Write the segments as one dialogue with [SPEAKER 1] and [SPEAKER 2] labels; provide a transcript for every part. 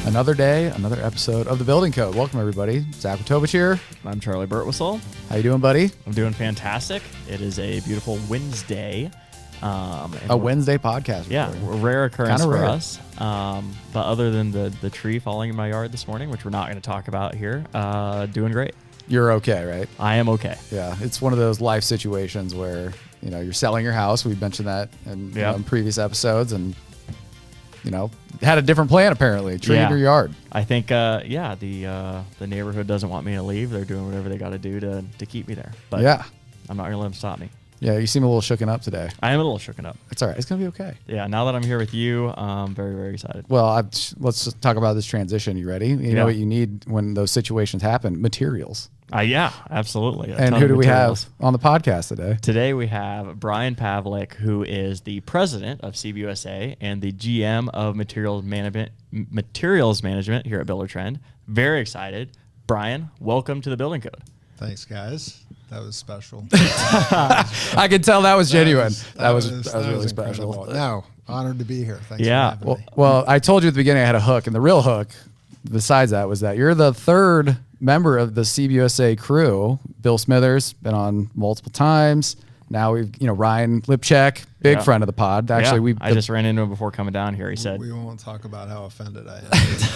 [SPEAKER 1] Another day, another episode of The Building Code. Welcome, everybody. Zach Watovich here.
[SPEAKER 2] I'm Charley Burtwhistle.
[SPEAKER 1] How you doing, buddy?
[SPEAKER 2] I'm doing fantastic. It is a beautiful Wednesday.
[SPEAKER 1] A Wednesday podcast.
[SPEAKER 2] Yeah, a rare occurrence for
[SPEAKER 1] rare.
[SPEAKER 2] us. But other than the tree falling in my yard this morning, which we're not going to talk about here, doing great.
[SPEAKER 1] You're okay, right?
[SPEAKER 2] I am okay.
[SPEAKER 1] Yeah, it's one of those life situations where, you're selling your house. We've mentioned that in previous episodes, and, had a different plan, apparently. Tree in your yard.
[SPEAKER 2] I think, the neighborhood doesn't want me to leave. They're doing whatever they got to do to keep me there. But
[SPEAKER 1] yeah.
[SPEAKER 2] I'm not going to let them stop me.
[SPEAKER 1] Yeah, you seem a little shooken up today.
[SPEAKER 2] I am a little shooken up.
[SPEAKER 1] It's all right. It's going to be okay.
[SPEAKER 2] Yeah, now that I'm here with you, I'm very, very excited.
[SPEAKER 1] Well, let's just talk about this transition. You ready? You know what you need when those situations happen? Materials.
[SPEAKER 2] Yeah, absolutely.
[SPEAKER 1] And who do we have on the podcast today?
[SPEAKER 2] Today we have Brian Pavlick, who is the president of CBUSA and the GM of materials management here at Buildertrend. Very excited. Brian, welcome to the Building Code.
[SPEAKER 3] Thanks, guys. That was special.
[SPEAKER 1] I could tell that was genuine. That was really special.
[SPEAKER 3] Incredible. No, honored to be here. Thanks for having me.
[SPEAKER 1] Well, I told you at the beginning I had a hook, and the real hook, besides that, was that you're the third member of the CBUSA crew. Bill Smithers, been on multiple times. Now we've, Ryan Lipchek, big friend of the pod. Actually,
[SPEAKER 2] I just ran into him before coming down here. He said,
[SPEAKER 3] "We won't talk about how offended I am."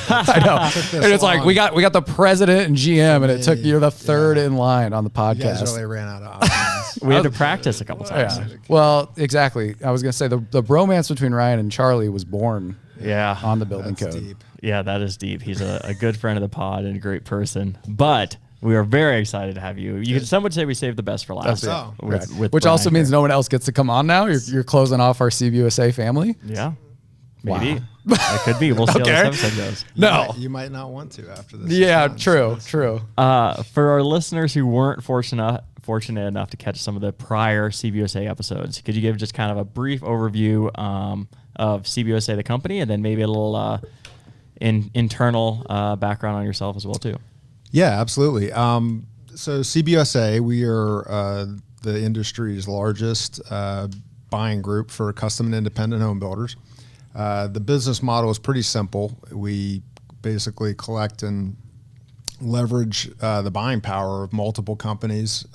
[SPEAKER 1] I know. And it's like we got the president and GM, and it took you're the third in line on the podcast.
[SPEAKER 3] You guys really ran out of options.
[SPEAKER 2] We had to practice a couple times.
[SPEAKER 1] Yeah. Well, exactly. I was gonna say the bromance between Ryan and Charley was born. On the Building Code.
[SPEAKER 3] Deep.
[SPEAKER 2] Yeah, that is deep. He's a good friend of the pod and a great person. But we are very excited to have you. Some would say we saved the best for last.
[SPEAKER 1] Which also means no one else gets to come on now. You're closing off our CBUSA family.
[SPEAKER 2] Yeah. Maybe. Wow. That could be. We'll see how this episode goes.
[SPEAKER 1] No.
[SPEAKER 3] You might not want to after this.
[SPEAKER 1] Yeah, true.
[SPEAKER 2] For our listeners who weren't fortunate enough to catch some of the prior CBUSA episodes, could you give just kind of a brief overview of CBUSA, the company, and then maybe a little internal background on yourself as well, too?
[SPEAKER 3] Yeah, absolutely. So CBUSA, we are the industry's largest buying group for custom and independent home builders. The business model is pretty simple. We basically collect and leverage the buying power of multiple companies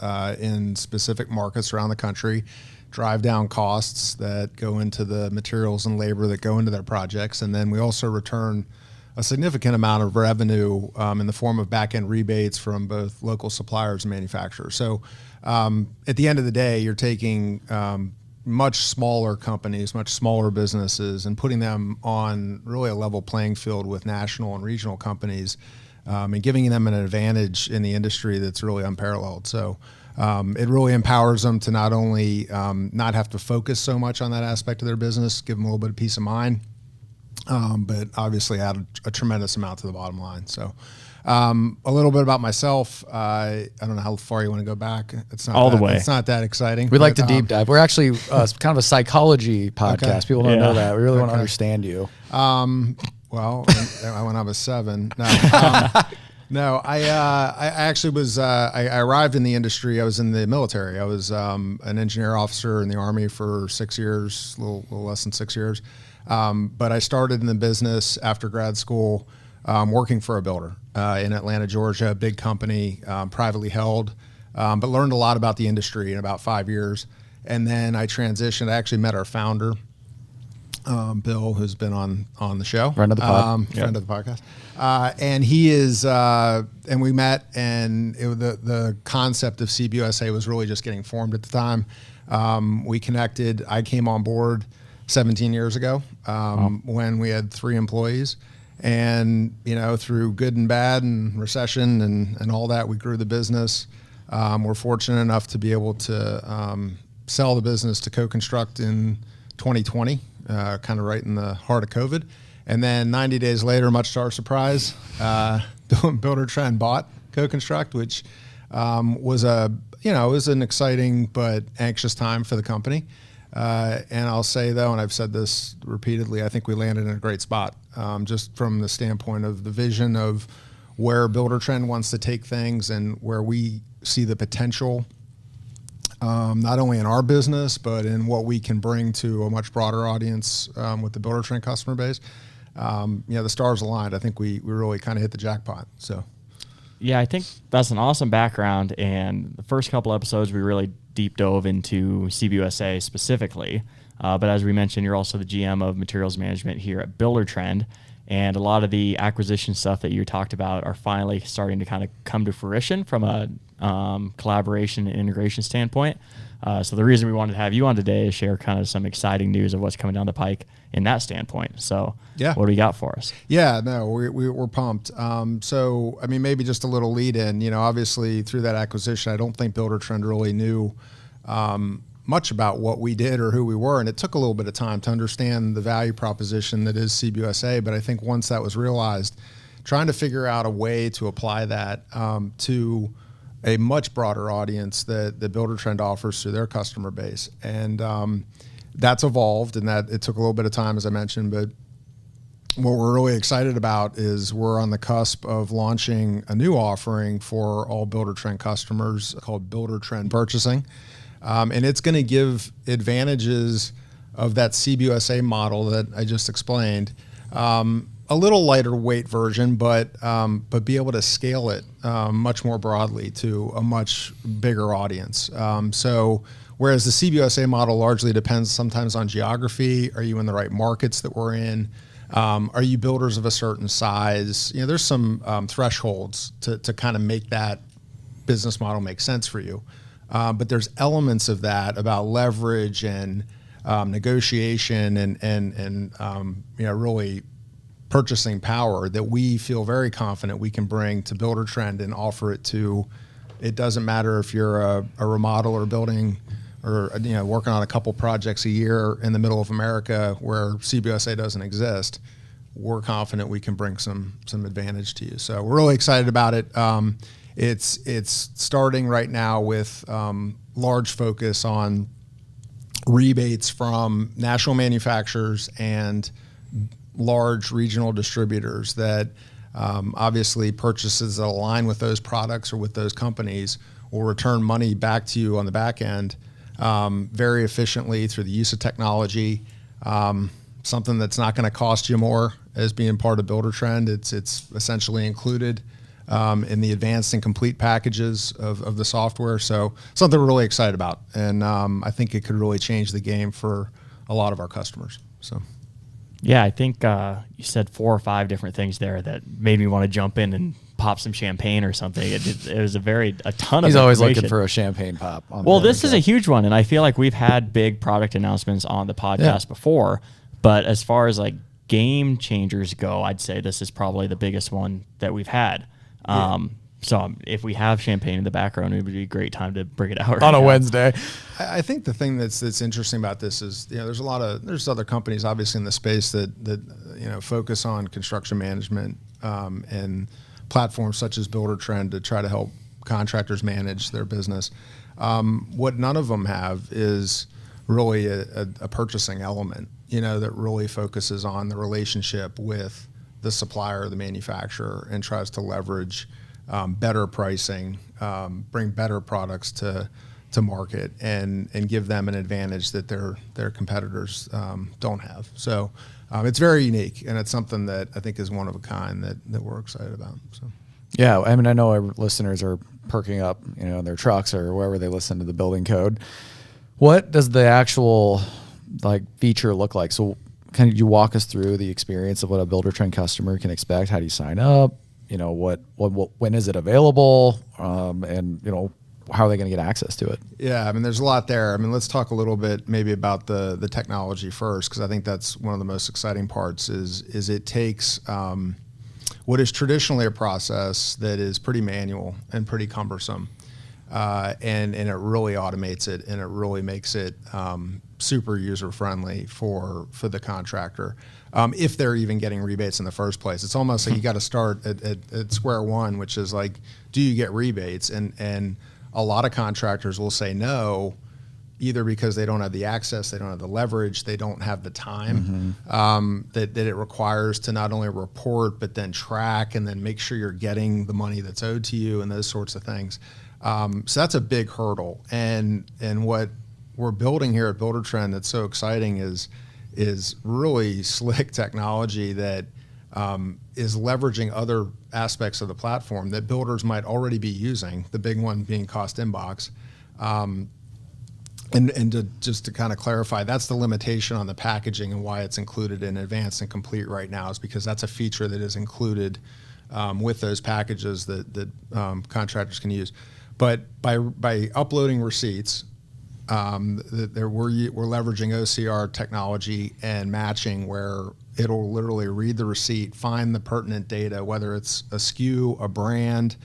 [SPEAKER 3] in specific markets around the country, drive down costs that go into the materials and labor that go into their projects, and then we also return a significant amount of revenue in the form of back-end rebates from both local suppliers and manufacturers. So at the end of the day, you're taking much smaller companies, much smaller businesses, and putting them on really a level playing field with national and regional companies, and giving them an advantage in the industry that's really unparalleled. So it really empowers them to not only not have to focus so much on that aspect of their business, give them a little bit of peace of mind, but obviously add a tremendous amount to the bottom line. So a little bit about myself. I don't know how far you want to go back. It's not
[SPEAKER 2] all the way.
[SPEAKER 3] It's not that exciting.
[SPEAKER 1] We like to deep dive. We're actually kind of a psychology podcast.
[SPEAKER 3] Okay.
[SPEAKER 1] People don't know that. We really want to understand you.
[SPEAKER 3] Well, when I was 7. No, I actually was. I arrived in the industry. I was in the military. I was an engineer officer in the Army for 6 years, a little less than 6 years. But I started in the business after grad school, working for a builder in Atlanta, Georgia, a big company, privately held, but learned a lot about the industry in about 5 years. And then I transitioned. I actually met our founder, Bill, who's been on the show.
[SPEAKER 1] Friend of the pod.
[SPEAKER 3] Friend of the podcast. And he is, and we met, and the concept of CBUSA was really just getting formed at the time. We connected. I came on board 17 years ago when we had 3 employees. And, through good and bad and recession and all that, we grew the business. We're fortunate enough to be able to sell the business to Co-Construct in 2020, kind of right in the heart of COVID. And then 90 days later, much to our surprise, Buildertrend bought Co-Construct, which was an exciting but anxious time for the company. And I'll say, though, and I've said this repeatedly, I think we landed in a great spot, just from the standpoint of the vision of where Buildertrend wants to take things and where we see the potential, not only in our business, but in what we can bring to a much broader audience with the Buildertrend customer base. the stars aligned. I think we really kind of hit the jackpot. So.
[SPEAKER 2] Yeah, I think that's an awesome background. And the first couple episodes, we really deep dove into CBUSA specifically. But as we mentioned, you're also the GM of materials management here at Buildertrend. And a lot of the acquisition stuff that you talked about are finally starting to kind of come to fruition from a collaboration and integration standpoint. So the reason we wanted to have you on today is share kind of some exciting news of what's coming down the pike in that standpoint. So
[SPEAKER 3] yeah,
[SPEAKER 2] what do we got for us?
[SPEAKER 3] Yeah, no, we're pumped. So, I mean, maybe just a little lead in, obviously through that acquisition, I don't think Buildertrend really knew much about what we did or who we were. And it took a little bit of time to understand the value proposition that is CBUSA. But I think once that was realized, trying to figure out a way to apply that to a much broader audience that Buildertrend offers to their customer base. And that's evolved, and that it took a little bit of time, as I mentioned, but what we're really excited about is we're on the cusp of launching a new offering for all Buildertrend customers called Buildertrend Purchasing. And it's going to give advantages of that CBUSA model that I just explained. A little lighter weight version, but be able to scale it much more broadly to a much bigger audience. So whereas the CBUSA model largely depends sometimes on geography, are you in the right markets that we're in? Are you builders of a certain size? There's some thresholds to kind of make that business model make sense for you. But there's elements of that about leverage and negotiation and really purchasing power that we feel very confident we can bring to Buildertrend and offer it to. It doesn't matter if you're a remodeler building or working on a couple projects a year in the middle of America where CBUSA doesn't exist. We're confident we can bring some advantage to you. So we're really excited about it. It's starting right now with large focus on rebates from national manufacturers and large regional distributors that obviously purchases that align with those products or with those companies will return money back to you on the back end very efficiently through the use of technology, something that's not going to cost you more as being part of Buildertrend. It's essentially included in the advanced and complete packages of the software. So something we're really excited about. And I think it could really change the game for a lot of our customers. So.
[SPEAKER 2] Yeah, I think you said 4 or 5 different things there that made me want to jump in and pop some champagne or something. It was a ton of.
[SPEAKER 1] He's always looking for a champagne pop.
[SPEAKER 2] Well, this is a huge one, and I feel like we've had big product announcements on the podcast before, but as far as like game changers go, I'd say this is probably the biggest one that we've had. So if we have champagne in the background, it would be a great time to bring it out
[SPEAKER 1] on a Wednesday.
[SPEAKER 3] I think the thing that's interesting about this is there's other companies obviously in the space that focus on construction management and platforms such as Buildertrend to try to help contractors manage their business. What none of them have is really a purchasing element, that really focuses on the relationship with the supplier or the manufacturer and tries to leverage better pricing, bring better products to market, and give them an advantage that their competitors don't have. So it's very unique, and it's something that I think is one of a kind that we're excited about. So.
[SPEAKER 1] Yeah, I mean, I know our listeners are perking up, in their trucks or wherever they listen to the building code. What does the actual feature look like? So can you walk us through the experience of what a Buildertrend customer can expect? How do you sign up? What when is it available? And how are they going to get access to it?
[SPEAKER 3] Yeah, I mean, there's a lot there. I mean, let's talk a little bit maybe about the technology first, because I think that's one of the most exciting parts is it takes what is traditionally a process that is pretty manual and pretty cumbersome, and it really automates it, and it really makes it super user friendly for the contractor. If they're even getting rebates in the first place. It's almost like you got to start at square one, which is like, do you get rebates? And a lot of contractors will say no, either because they don't have the access, they don't have the leverage, they don't have the time that it requires to not only report, but then track and then make sure you're getting the money that's owed to you and those sorts of things. So that's a big hurdle. And what we're building here at Buildertrend that's so exciting is is really slick technology that is leveraging other aspects of the platform that builders might already be using, the big one being cost inbox. Just to kind of clarify, that's the limitation on the packaging and why it's included in Advanced and Complete right now, is because that's a feature that is included with those packages that contractors can use. But by uploading receipts, we're leveraging OCR technology and matching, where it'll literally read the receipt, find the pertinent data, whether it's a SKU, a brand,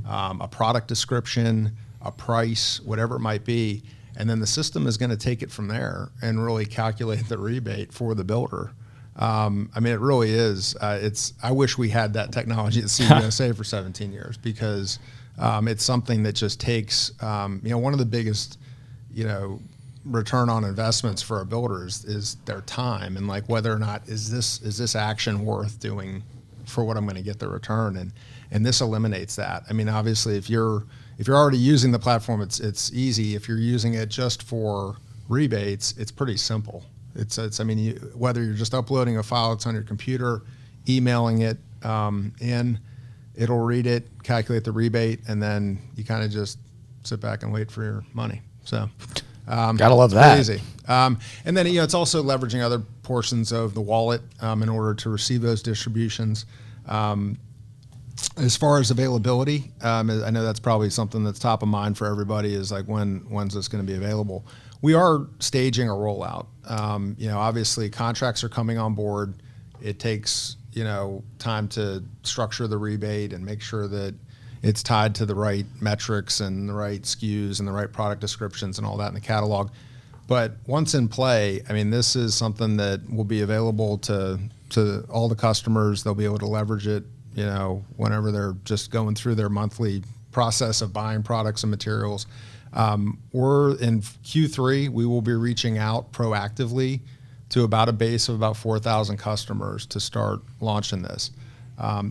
[SPEAKER 3] a product description, a price, whatever it might be. And then the system is going to take it from there and really calculate the rebate for the builder. I mean, it really is. I wish we had that technology at CBUSA for 17 years, because it's something that just takes, one of the biggest, return on investments for our builders is their time, and like whether or not is this action worth doing for what I'm going to get the return, and this eliminates that. I mean, obviously, if you're already using the platform, it's easy. If you're using it just for rebates, it's pretty simple. Whether you're just uploading a file that's on your computer, emailing it in, it'll read it, calculate the rebate, and then you kind of just sit back and wait for your money. So
[SPEAKER 1] gotta love that.
[SPEAKER 3] Easy. And then it's also leveraging other portions of the wallet in order to receive those distributions. As far as availability, I know that's probably something that's top of mind for everybody, is like when's this going to be available? We are staging a rollout. Obviously contracts are coming on board. It takes time to structure the rebate and make sure that it's tied to the right metrics and the right SKUs and the right product descriptions and all that in the catalog. But once in play, I mean, this is something that will be available to all the customers. They'll be able to leverage it, whenever they're just going through their monthly process of buying products and materials. We're in Q3, we will be reaching out proactively to about a base of about 4,000 customers to start launching this.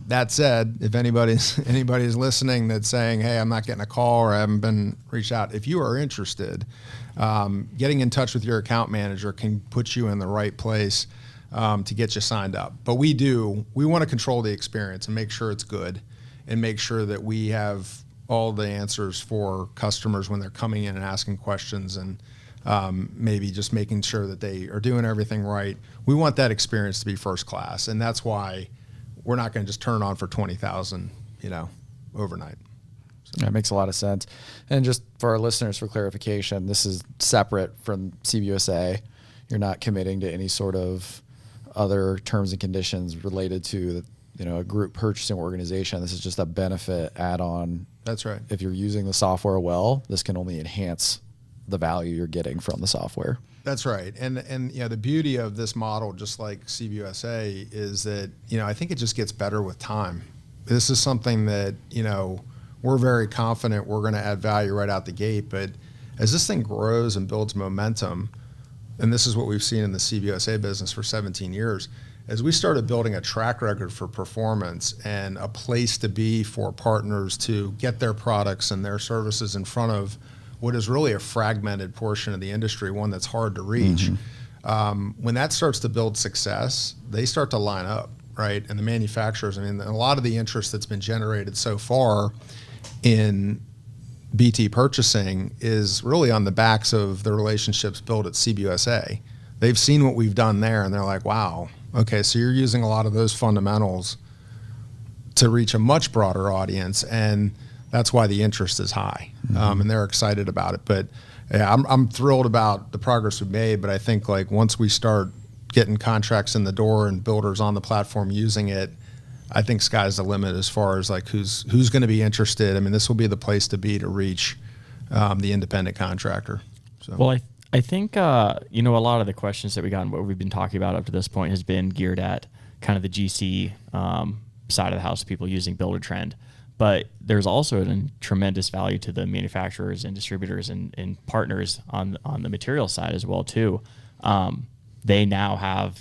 [SPEAKER 3] That said, if anybody's listening that's saying, hey, I'm not getting a call or I haven't been reached out, if you are interested, getting in touch with your account manager can put you in the right place to get you signed up. But we want to control the experience and make sure it's good, and make sure that we have all the answers for customers when they're coming in and asking questions, and maybe just making sure that they are doing everything right. We want that experience to be first class, and that's why we're not going to just turn on for 20,000, overnight. So.
[SPEAKER 1] That makes a lot of sense. And just for our listeners, for clarification, this is separate from CBUSA. You're not committing to any sort of other terms and conditions related to, a group purchasing organization. This is just a benefit add-on.
[SPEAKER 3] That's right.
[SPEAKER 1] If you're using the software well, this can only enhance the value you're getting from the software.
[SPEAKER 3] That's right. And the beauty of this model, just like CBUSA, is that, I think it just gets better with time. This is something that, we're very confident we're going to add value right out the gate. But as this thing grows and builds momentum, and this is what we've seen in the CBUSA business for 17 years, as we started building a track record for performance and a place to be for partners to get their products and their services in front of what is really a fragmented portion of the industry, one that's hard to reach. Mm-hmm. When that starts to build success, they start to line up, right? And the manufacturers, a lot of the interest that's been generated so far in BT purchasing is really on the backs of the relationships built at CBUSA. They've seen what we've done there, and they're like, wow, okay, so you're using a lot of those fundamentals to reach a much broader audience, and that's why the interest is high, and they're excited about it. But yeah, I'm thrilled about the progress we've made, but I think once we start getting contracts in the door and builders on the platform using it, I think sky's the limit as far as who's going to be interested. This will be the place to be to reach the independent contractor. So.
[SPEAKER 2] Well, I think a lot of the questions that we got and what we've been talking about up to this point has been geared at kind of the GC side of the house, people using Buildertrend. But there's also a tremendous value to the manufacturers and distributors and partners on the material side as well too. They now have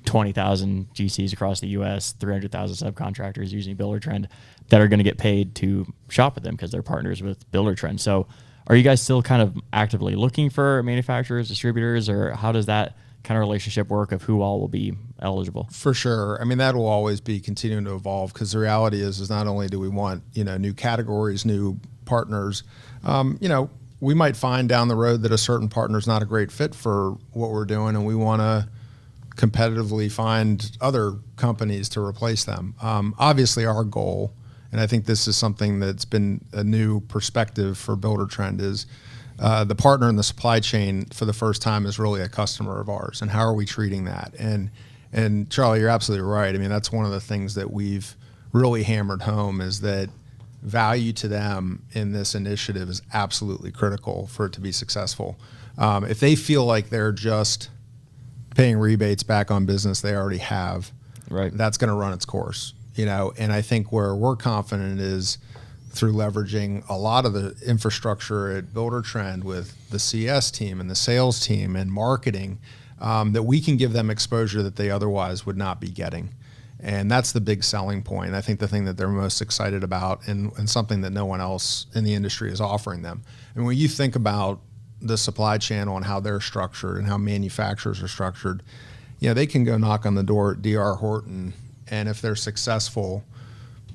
[SPEAKER 2] 20,000 GCs across the U.S., 300,000 subcontractors using Buildertrend that are going to get paid to shop with them because they're partners with Buildertrend. So, are you guys still kind of actively looking for manufacturers, distributors, or how does that kind of relationship work of who all will be eligible?
[SPEAKER 3] For sure. I mean, that will always be continuing to evolve, because the reality is not only do we want, new categories, new partners, we might find down the road that a certain partner is not a great fit for what we're doing, and we want to competitively find other companies to replace them. Obviously, our goal, and I think this is something that's been a new perspective for Buildertrend, is the partner in the supply chain for the first time is really a customer of ours, and how are we treating that? And Charlie, you're absolutely right. I mean, that's one of the things that we've really hammered home, is that value to them in this initiative is absolutely critical for it to be successful. If they feel like they're just paying rebates back on business they already have,
[SPEAKER 2] right,
[SPEAKER 3] that's going to run its course. And I think where we're confident is through leveraging a lot of the infrastructure at Buildertrend with the CS team and the sales team and marketing, that we can give them exposure that they otherwise would not be getting. And that's the big selling point. I think the thing that they're most excited about, and something that no one else in the industry is offering them. And when you think about the supply channel and how they're structured and how manufacturers are structured, they can go knock on the door at D.R. Horton, and if they're successful,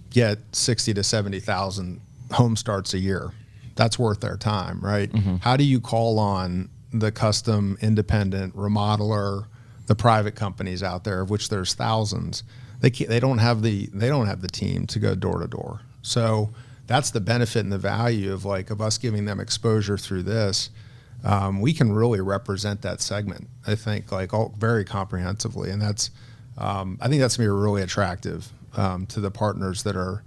[SPEAKER 3] get 60 to 70,000 home starts a year. That's worth their time, right? Mm-hmm. How do you call on the custom independent remodeler, the private companies out there, of which there's thousands? They don't have the team to go door to door. So that's the benefit and the value of us giving them exposure through this. We can really represent that segment, I think, very comprehensively, and that's I think that's gonna be really attractive to the partners that are.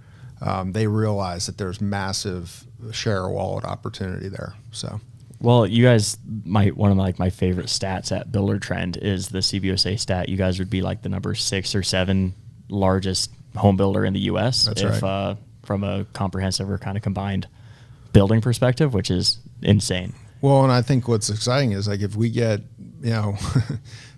[SPEAKER 3] They realize that there's massive share of wallet opportunity there. So.
[SPEAKER 2] Well, you guys one of my favorite stats at Buildertrend is the CBUSA stat. You guys would be the number 6 or 7 largest home builder in the U.S.
[SPEAKER 3] That's
[SPEAKER 2] if
[SPEAKER 3] right.
[SPEAKER 2] From a comprehensive or kind of combined building perspective, which is insane.
[SPEAKER 3] Well, and I think what's exciting is if we get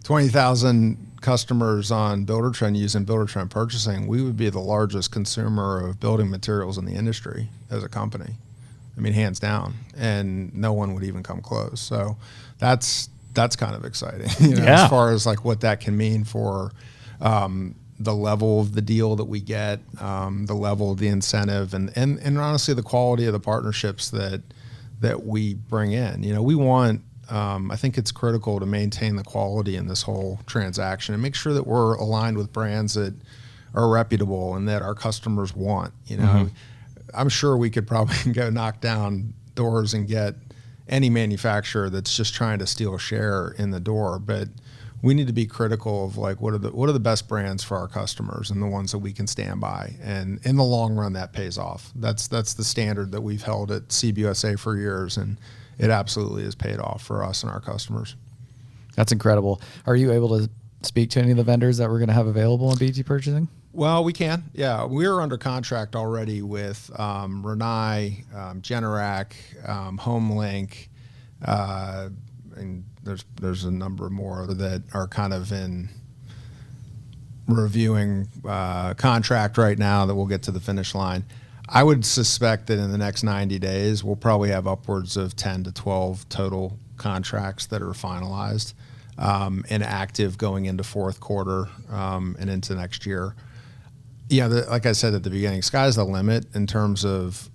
[SPEAKER 3] 20,000 customers on Buildertrend using Buildertrend Purchasing, we would be the largest consumer of building materials in the industry as a company. I mean, hands down, and no one would even come close. So that's kind of exciting, as far as what that can mean for the level of the deal that we get, the level of the incentive, and honestly the quality of the partnerships that we bring in. We want. I think it's critical to maintain the quality in this whole transaction and make sure that we're aligned with brands that are reputable and that our customers want. Mm-hmm. I'm sure we could probably go knock down doors and get any manufacturer that's just trying to steal share in the door, but we need to be critical of what are the best brands for our customers and the ones that we can stand by. And in the long run, that pays off. That's the standard that we've held at CBUSA for years, and it absolutely has paid off for us and our customers.
[SPEAKER 1] That's incredible. Are you able to speak to any of the vendors that we're going to have available in BT Purchasing?
[SPEAKER 3] Well, we can. Yeah, we're under contract already with Renai, Generac, HomeLink, and there's a number more that are kind of in reviewing contract right now that we'll get to the finish line. I would suspect that in the next 90 days, we'll probably have upwards of 10 to 12 total contracts that are finalized and active going into fourth quarter and into next year. Like I said at the beginning, sky's the limit in terms of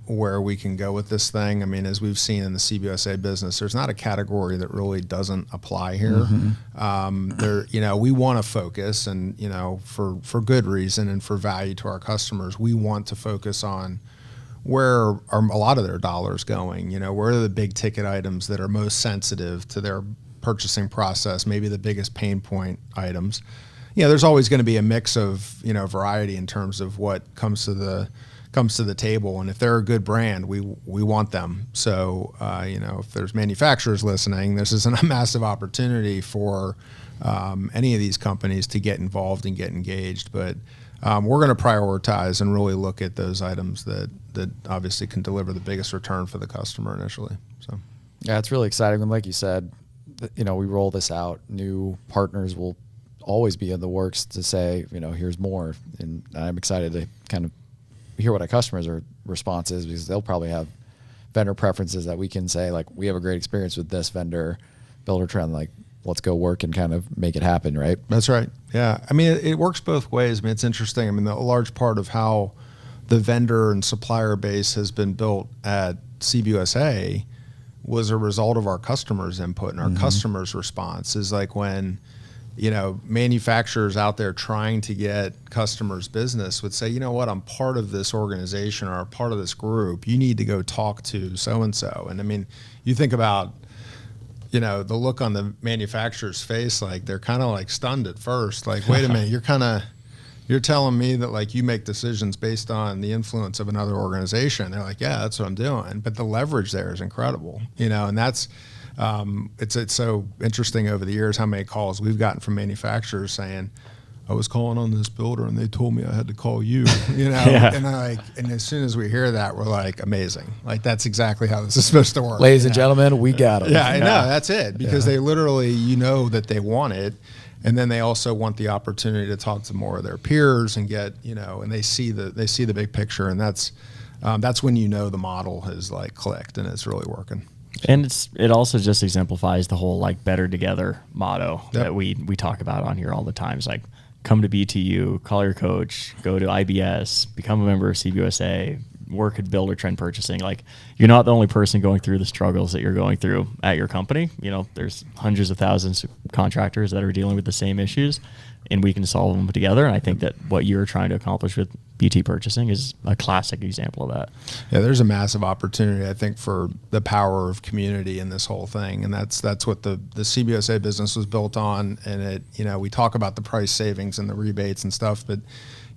[SPEAKER 3] where we can go with this thing. I mean, as we've seen in the CBUSA business, there's not a category that really doesn't apply here. Mm-hmm. We want to focus, and for good reason and for value to our customers, we want to focus on where are a lot of their dollars going. Where are the big ticket items that are most sensitive to their purchasing process? Maybe the biggest pain point items. There's always going to be a mix of variety in terms of what comes to the table, and if they're a good brand, we want them. So if there's manufacturers listening, this is a massive opportunity for any of these companies to get involved and get engaged. But we're going to prioritize and really look at those items that obviously can deliver the biggest return for the customer initially. So
[SPEAKER 1] yeah, it's really exciting. And like you said, we roll this out, new partners will always be in the works to say, here's more. And I'm excited to kind of hear what our customers' response is, because they'll probably have vendor preferences that we can say, we have a great experience with this vendor. Buildertrend, let's go work and kind of make it happen, right?
[SPEAKER 3] That's right. Yeah. I mean, it works both ways. I mean, it's interesting. I mean, a large part of how the vendor and supplier base has been built at CBUSA was a result of our customers' input and our customers' response. Is like when, manufacturers out there trying to get customers' business would say, you know what, I'm part of this organization or part of this group. You need to go talk to so-and-so. And I mean, you think about, the look on the manufacturer's face, like they're kind of like stunned at first. Like, wait a minute, you're telling me that like you make decisions based on the influence of another organization. They're like, yeah, that's what I'm doing. But the leverage there is incredible, and that's, it's so interesting over the years how many calls we've gotten from manufacturers saying, I was calling on this builder and they told me I had to call you,
[SPEAKER 2] Yeah.
[SPEAKER 3] and as soon as we hear that, we're like, amazing. Like, that's exactly how this is supposed to work.
[SPEAKER 1] Ladies and gentlemen, we got them.
[SPEAKER 3] Yeah, I know. That's it. Because they literally, that they want it. And then they also want the opportunity to talk to more of their peers and get, and they see the big picture. And that's when the model has like clicked and it's really working.
[SPEAKER 2] And it also just exemplifies the whole like better together motto that we talk about on here all the time. It's like, come to BTU, call your coach, go to IBS, become a member of CBUSA, work at Buildertrend Purchasing. Like, you're not the only person going through the struggles that you're going through at your company. There's hundreds of thousands of contractors that are dealing with the same issues, and we can solve them together. And I think that what you're trying to accomplish with BT Purchasing is a classic example of that. Yeah,
[SPEAKER 3] there's a massive opportunity, I think, for the power of community in this whole thing. And that's what the CBUSA business was built on. And it, we talk about the price savings and the rebates and stuff, but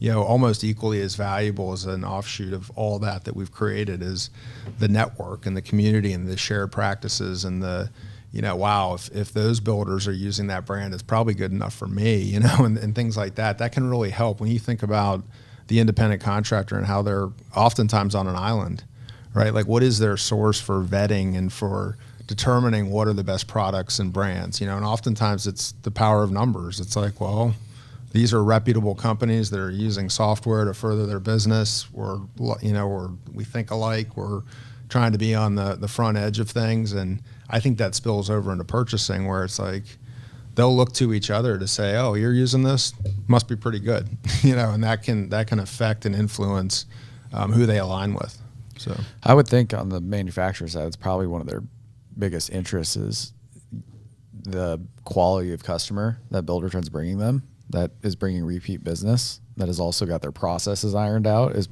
[SPEAKER 3] almost equally as valuable as an offshoot of all that we've created is the network and the community and the shared practices and the, wow, if those builders are using that brand, it's probably good enough for me, and things like that. That can really help when you think about the independent contractor and how they're oftentimes on an island, right? Like, what is their source for vetting and for determining what are the best products and brands, and oftentimes it's the power of numbers. It's like, well, these are reputable companies that are using software to further their business. We think alike. We're trying to be on the front edge of things. And I think that spills over into purchasing, where it's like they'll look to each other to say, oh, you're using this, must be pretty good, and that can affect and influence who they align with. So
[SPEAKER 1] I would think on the manufacturer side, it's probably one of their biggest interests is the quality of customer that Buildertrend's bringing them, that is bringing repeat business, that has also got their processes ironed out, is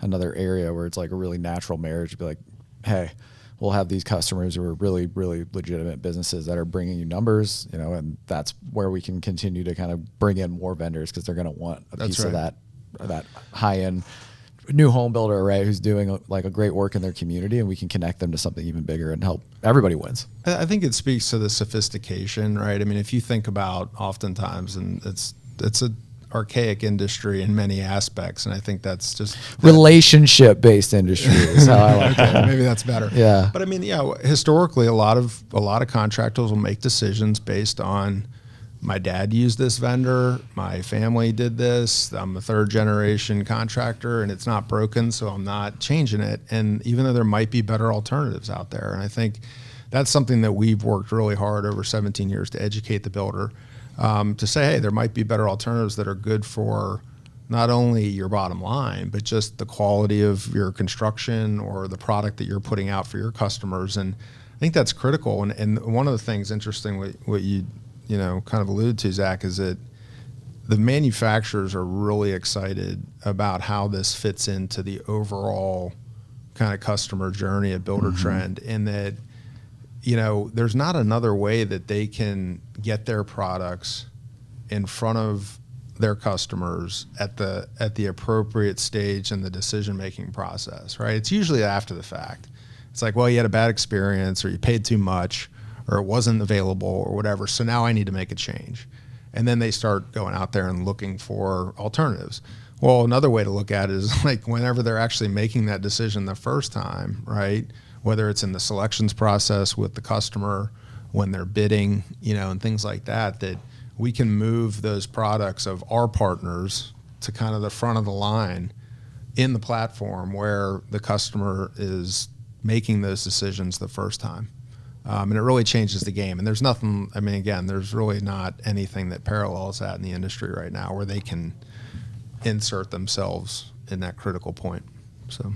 [SPEAKER 1] another area where it's like a really natural marriage to be like, hey, we'll have these customers who are really, really legitimate businesses that are bringing you numbers, and that's where we can continue to kind of bring in more vendors because they're going to want a piece of that high-end new home builder, right, who's doing like a great work in their community, and we can connect them to something even bigger and help everybody wins.
[SPEAKER 3] I think it speaks to the sophistication, right? I mean, if you think about oftentimes, and it's an archaic industry in many aspects, and I think that's just
[SPEAKER 1] relationship-based industry is how I like it.
[SPEAKER 3] Maybe that's better.
[SPEAKER 1] Yeah.
[SPEAKER 3] But I mean, historically, a lot of contractors will make decisions based on, my dad used this vendor, my family did this, I'm a third generation contractor, and it's not broken, so I'm not changing it. And even though there might be better alternatives out there, and I think that's something that we've worked really hard over 17 years to educate the builder, to say, hey, there might be better alternatives that are good for not only your bottom line, but just the quality of your construction or the product that you're putting out for your customers. And I think that's critical. And one of the things interesting, what you kind of alluded to, Zach, is that the manufacturers are really excited about how this fits into the overall kind of customer journey at Buildertrend, in that, there's not another way that they can get their products in front of their customers at the appropriate stage in the decision-making process, right? It's usually after the fact. It's like, well, you had a bad experience, or you paid too much, or it wasn't available, or whatever, so now I need to make a change. And then they start going out there and looking for alternatives. Well, another way to look at it is like whenever they're actually making that decision the first time, right? Whether it's in the selections process with the customer, when they're bidding, and things like that, that we can move those products of our partners to kind of the front of the line in the platform where the customer is making those decisions the first time. And it really changes the game. And there's nothing, I mean, again, there's really not anything that parallels that in the industry right now where they can insert themselves in that critical point. So,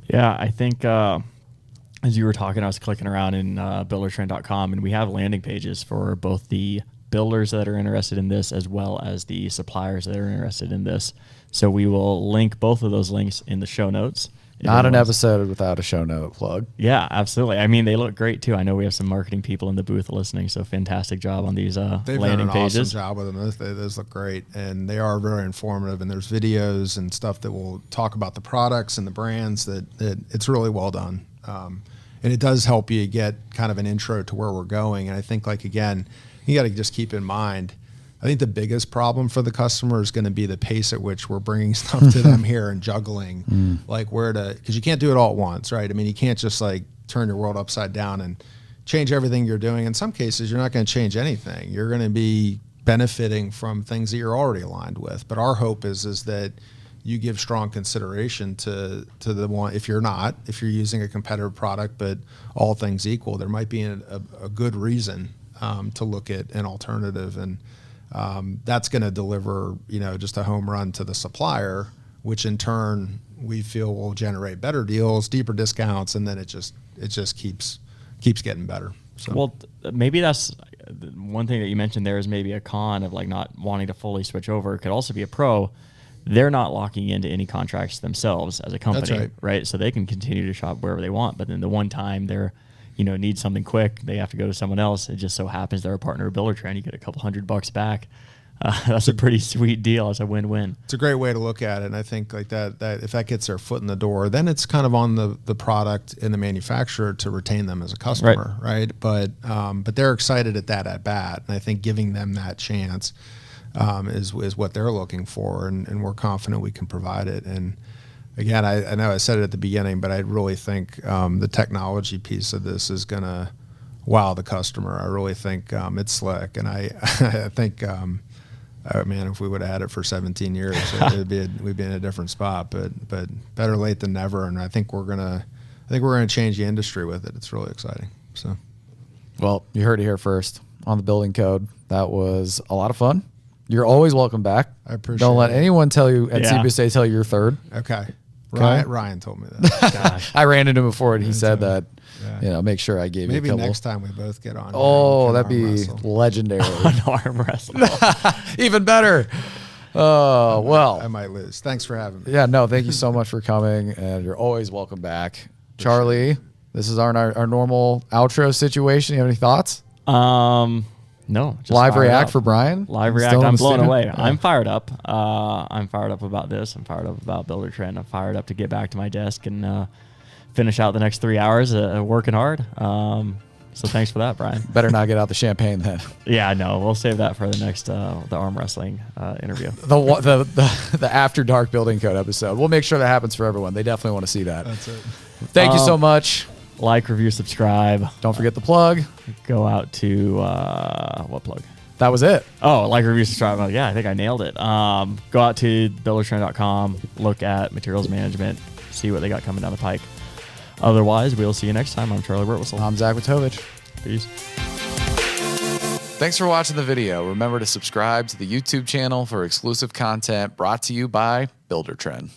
[SPEAKER 2] yeah, I think as you were talking, I was clicking around in buildertrend.com, and we have landing pages for both the builders that are interested in this as well as the suppliers that are interested in this. So we will link both of those links in the show notes.
[SPEAKER 1] Not an episode without a show note plug.
[SPEAKER 2] Yeah, absolutely. I mean, they look great too. I know we have some marketing people in the booth listening, so fantastic job on these landing pages.
[SPEAKER 3] They've done an awesome job with them. Those look great, and they are very informative. And there's videos and stuff that will talk about the products and the brands. That it's really well done, and it does help you get kind of an intro to where we're going. And I think, like, again, you got to just keep in mind, I think the biggest problem for the customer is going to be the pace at which we're bringing stuff to them here and juggling, like where to, because you can't do it all at once, right? I mean, you can't just like turn your world upside down and change everything you're doing. In some cases, you're not going to change anything. You're going to be benefiting from things that you're already aligned with. But our hope is that you give strong consideration to the one. If you're using a competitive product, but all things equal, there might be a good reason to look at an alternative, and that's going to deliver, just a home run to the supplier, which in turn we feel will generate better deals, deeper discounts, and then it just keeps getting better. So.
[SPEAKER 2] Well, maybe that's one thing that you mentioned there is maybe a con of like not wanting to fully switch over. It could also be a pro. They're not locking into any contracts themselves as a company,
[SPEAKER 3] That's right.
[SPEAKER 2] So they can continue to shop wherever they want. But then the one time they're need something quick, they have to go to someone else. It just so happens they're a partner of Buildertrend. You get a couple $100 back. That's a pretty sweet deal. It's a win-win.
[SPEAKER 3] It's a great way to look at it. And I think like that if that gets their foot in the door, then it's kind of on the product and the manufacturer to retain them as a customer, right? But they're excited at that at bat, and I think giving them that chance is what they're looking for, and we're confident we can provide it. And again, I know I said it at the beginning, but I really think the technology piece of this is going to wow the customer. I really think it's slick, and I think, man, if we would have had it for 17 years, we'd be in a different spot. But better late than never, and I think we're gonna change the industry with it. It's really exciting. So,
[SPEAKER 1] well, you heard it here first on the building code. That was a lot of fun. You're always welcome back.
[SPEAKER 3] I appreciate
[SPEAKER 1] Don't let
[SPEAKER 3] it.
[SPEAKER 1] anyone tell you at CBUSA tell you you're third.
[SPEAKER 3] Okay. Ryan told me that.
[SPEAKER 1] I ran into him before, and he said that.
[SPEAKER 3] Yeah.
[SPEAKER 1] Make sure I gave
[SPEAKER 3] Maybe
[SPEAKER 1] you a couple.
[SPEAKER 3] next time we both get on.
[SPEAKER 1] Oh, that'd be legendary.
[SPEAKER 2] On arm wrestle.
[SPEAKER 1] Even better. Oh, well.
[SPEAKER 3] I might lose. Thanks for having me.
[SPEAKER 1] Yeah, no, thank you so much for coming, and you're always welcome back. Charlie, this is our normal outro situation. You have any thoughts?
[SPEAKER 2] No. Just
[SPEAKER 1] Live
[SPEAKER 2] fired
[SPEAKER 1] react
[SPEAKER 2] up.
[SPEAKER 1] for Brian?
[SPEAKER 2] Live
[SPEAKER 1] Still
[SPEAKER 2] react.
[SPEAKER 1] in
[SPEAKER 2] I'm
[SPEAKER 1] the
[SPEAKER 2] blown
[SPEAKER 1] studio?
[SPEAKER 2] away.
[SPEAKER 1] Yeah.
[SPEAKER 2] I'm fired up. I'm fired up about this. I'm fired up about Buildertrend. I'm fired up to get back to my desk and finish out the next 3 hours working hard. So thanks for that, Brian.
[SPEAKER 1] Better not get out the champagne then.
[SPEAKER 2] Yeah, no, we'll save that for the next the arm wrestling interview.
[SPEAKER 1] The After Dark Building Code episode. We'll make sure that happens for everyone. They definitely want to see that.
[SPEAKER 3] That's it.
[SPEAKER 1] Thank you so much.
[SPEAKER 2] Like, review, subscribe.
[SPEAKER 1] Don't forget the plug.
[SPEAKER 2] Go out to what plug?
[SPEAKER 1] That was it.
[SPEAKER 2] Oh, like, review, subscribe. Oh, yeah, I think I nailed it. Go out to buildertrend.com, look at materials management, see what they got coming down the pike. Otherwise, we'll see you next time. I'm Charlie Wertwissel.
[SPEAKER 1] I'm Zach Witovich.
[SPEAKER 2] Peace.
[SPEAKER 1] Thanks for watching the video. Remember to subscribe to the YouTube channel for exclusive content brought to you by Buildertrend.